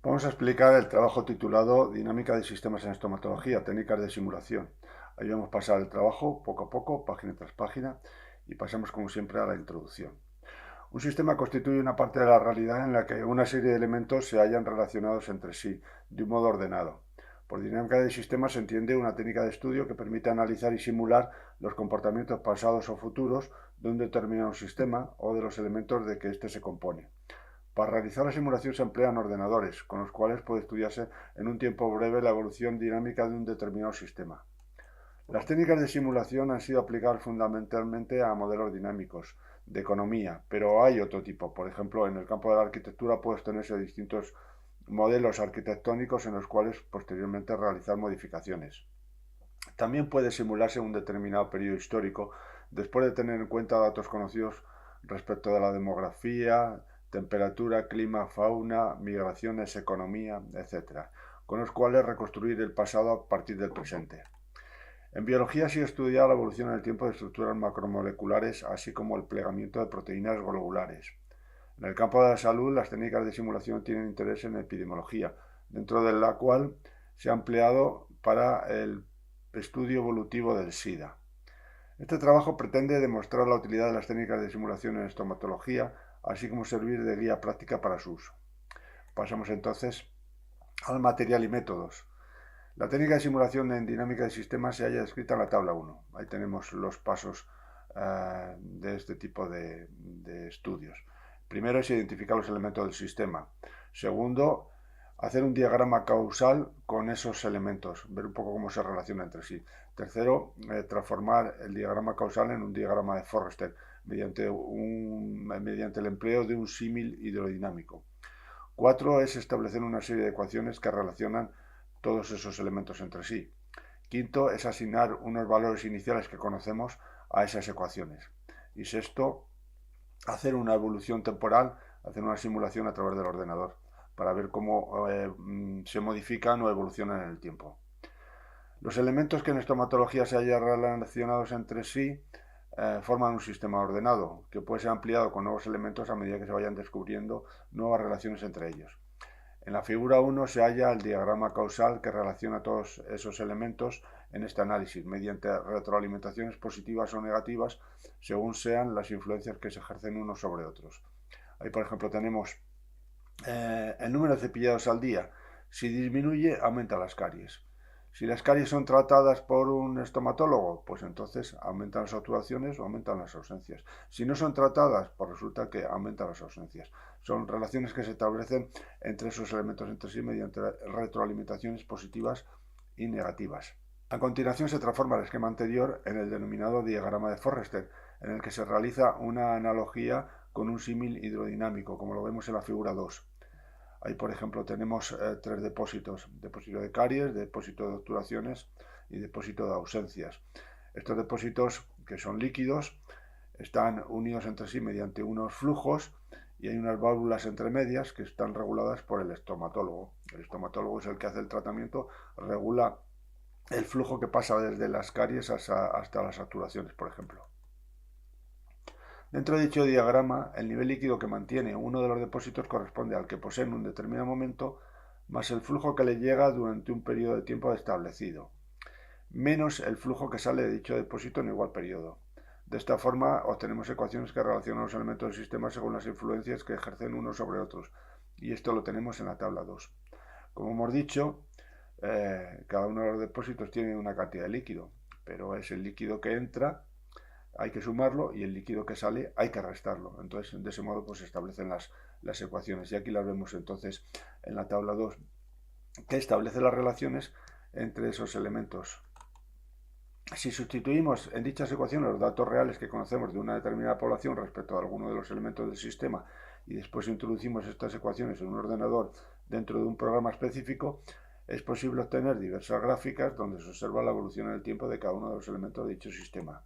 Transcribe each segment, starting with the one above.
Vamos a explicar el trabajo titulado Dinámica de sistemas en estomatología, técnicas de simulación. Ahí vamos a pasar el trabajo poco a poco, página tras página, y pasamos como siempre a la introducción. Un sistema constituye una parte de la realidad en la que una serie de elementos se hallan relacionados entre sí, de un modo ordenado. Por dinámica de sistemas se entiende una técnica de estudio que permite analizar y simular los comportamientos pasados o futuros de un determinado sistema o de los elementos de que éste se compone. Para realizar la simulación se emplean ordenadores, con los cuales puede estudiarse en un tiempo breve la evolución dinámica de un determinado sistema. Las técnicas de simulación han sido aplicadas fundamentalmente a modelos dinámicos de economía, pero hay otro tipo. Por ejemplo, en el campo de la arquitectura pueden tenerse distintos modelos arquitectónicos en los cuales posteriormente realizar modificaciones. También puede simularse un determinado periodo histórico después de tener en cuenta datos conocidos respecto de la demografía, temperatura, clima, fauna, migraciones, economía, etc., con los cuales reconstruir el pasado a partir del presente. En biología se ha estudiado la evolución en el tiempo de estructuras macromoleculares, así como el plegamiento de proteínas globulares. En el campo de la salud, las técnicas de simulación tienen interés en epidemiología, dentro de la cual se ha empleado para el estudio evolutivo del SIDA. Este trabajo pretende demostrar la utilidad de las técnicas de simulación en estomatología, así como servir de guía práctica para su uso. Pasamos entonces al material y métodos. La técnica de simulación en dinámica de sistemas se halla descrita en la tabla 1. Ahí tenemos los pasos de este tipo de estudios. Primero es identificar los elementos del sistema. Segundo, hacer un diagrama causal con esos elementos, ver un poco cómo se relacionan entre sí. Tercero, transformar el diagrama causal en un diagrama de Forrester mediante el empleo de un símil hidrodinámico. Cuatro es establecer una serie de ecuaciones que relacionan todos esos elementos entre sí. Quinto es asignar unos valores iniciales que conocemos a esas ecuaciones. Y sexto, hacer una evolución temporal, hacer una simulación a través del ordenador para ver cómo se modifican o evolucionan en el tiempo. Los elementos que en estomatología se hayan relacionados entre sí forman un sistema ordenado que puede ser ampliado con nuevos elementos a medida que se vayan descubriendo nuevas relaciones entre ellos. En la figura 1 se halla el diagrama causal que relaciona todos esos elementos en este análisis mediante retroalimentaciones positivas o negativas según sean las influencias que se ejercen unos sobre otros. Ahí, por ejemplo, tenemos el número de cepillados al día. Si disminuye, aumenta las caries. Si las caries son tratadas por un estomatólogo, pues entonces aumentan las obturaciones o aumentan las ausencias. Si no son tratadas, pues resulta que aumentan las ausencias. Son relaciones que se establecen entre esos elementos entre sí mediante retroalimentaciones positivas y negativas. A continuación se transforma el esquema anterior en el denominado diagrama de Forrester, en el que se realiza una analogía con un símil hidrodinámico, como lo vemos en la figura 2. Ahí, por ejemplo, tenemos tres depósitos: depósito de caries, depósito de obturaciones y depósito de ausencias. Estos depósitos, que son líquidos, están unidos entre sí mediante unos flujos y hay unas válvulas entre medias que están reguladas por el estomatólogo. El estomatólogo es el que hace el tratamiento, regula el flujo que pasa desde las caries hasta las obturaciones, por ejemplo. Dentro de dicho diagrama, el nivel líquido que mantiene uno de los depósitos corresponde al que posee en un determinado momento, más el flujo que le llega durante un periodo de tiempo establecido, menos el flujo que sale de dicho depósito en igual periodo. De esta forma, obtenemos ecuaciones que relacionan los elementos del sistema según las influencias que ejercen unos sobre otros, y esto lo tenemos en la tabla 2. Como hemos dicho, cada uno de los depósitos tiene una cantidad de líquido, pero es el líquido que entra, hay que sumarlo, y el líquido que sale hay que restarlo. Entonces, de ese modo pues se establecen las ecuaciones, y aquí las vemos entonces en la tabla 2, que establece las relaciones entre esos elementos. Si sustituimos en dichas ecuaciones los datos reales que conocemos de una determinada población respecto a alguno de los elementos del sistema y después introducimos estas ecuaciones en un ordenador dentro de un programa específico, es posible obtener diversas gráficas donde se observa la evolución en el tiempo de cada uno de los elementos de dicho sistema.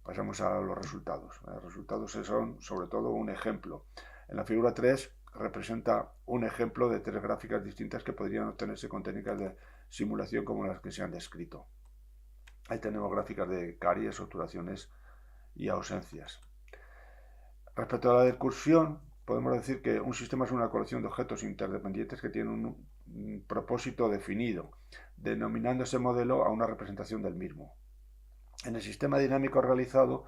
Pasamos a los resultados. Los resultados son sobre todo un ejemplo. En la figura 3 representa un ejemplo de tres gráficas distintas que podrían obtenerse con técnicas de simulación como las que se han descrito. Ahí tenemos gráficas de caries, obturaciones y ausencias. Respecto a la discusión, podemos decir que un sistema es una colección de objetos interdependientes que tienen un propósito definido, denominando ese modelo a una representación del mismo. En el sistema dinámico realizado,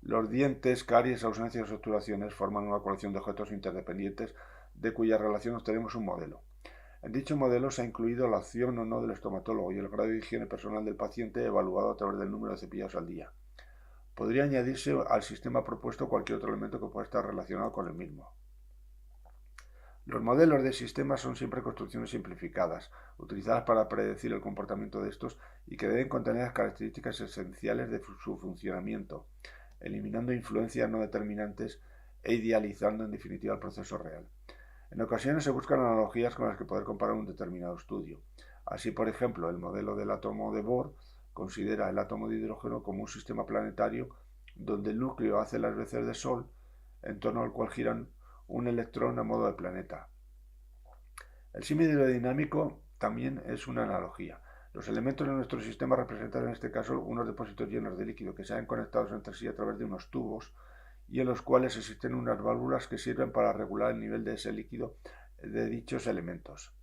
los dientes, caries, ausencias o obturaciones forman una colección de objetos interdependientes de cuya relación obtenemos un modelo. En dicho modelo se ha incluido la opción o no del estomatólogo y el grado de higiene personal del paciente evaluado a través del número de cepillados al día. Podría añadirse al sistema propuesto cualquier otro elemento que pueda estar relacionado con el mismo. Los modelos de sistemas son siempre construcciones simplificadas, utilizadas para predecir el comportamiento de estos y que deben contener las características esenciales de su funcionamiento, eliminando influencias no determinantes e idealizando en definitiva el proceso real. En ocasiones se buscan analogías con las que poder comparar un determinado estudio. Así, por ejemplo, el modelo del átomo de Bohr considera el átomo de hidrógeno como un sistema planetario donde el núcleo hace las veces de Sol, en torno al cual giran un electrón a modo de planeta. El símil hidrodinámico también es una analogía. Los elementos de nuestro sistema representan en este caso unos depósitos llenos de líquido que se han conectados entre sí a través de unos tubos y en los cuales existen unas válvulas que sirven para regular el nivel de ese líquido de dichos elementos.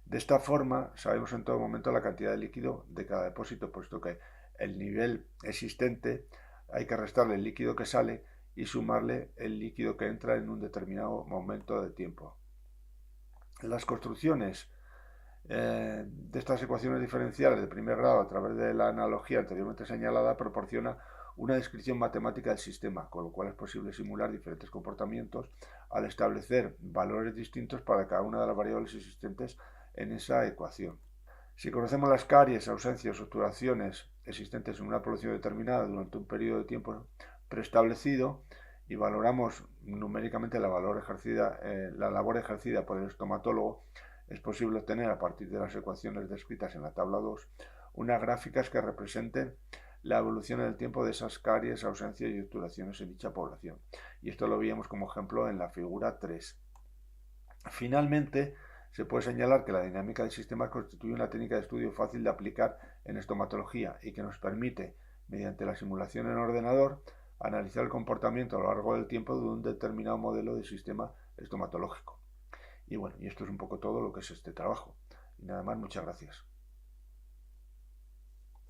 De esta forma sabemos en todo momento la cantidad de líquido de cada depósito, puesto que el nivel existente hay que restarle el líquido que sale y sumarle el líquido que entra en un determinado momento de tiempo. Las construcciones de estas ecuaciones diferenciales de primer grado a través de la analogía anteriormente señalada proporciona una descripción matemática del sistema, con lo cual es posible simular diferentes comportamientos al establecer valores distintos para cada una de las variables existentes en esa ecuación. Si conocemos las caries, ausencias o obturaciones existentes en una población determinada durante un periodo de tiempo preestablecido y valoramos numéricamente la labor ejercida por el estomatólogo, es posible obtener a partir de las ecuaciones descritas en la tabla 2 unas gráficas que representen la evolución en el tiempo de esas caries, ausencias y obturaciones en dicha población. Y esto lo veíamos como ejemplo en la figura 3. Finalmente, se puede señalar que la dinámica del sistema constituye una técnica de estudio fácil de aplicar en estomatología y que nos permite, mediante la simulación en ordenador, analizar el comportamiento a lo largo del tiempo de un determinado modelo de sistema estomatológico. Y bueno, y esto es un poco todo lo que es este trabajo. Y nada más, muchas gracias.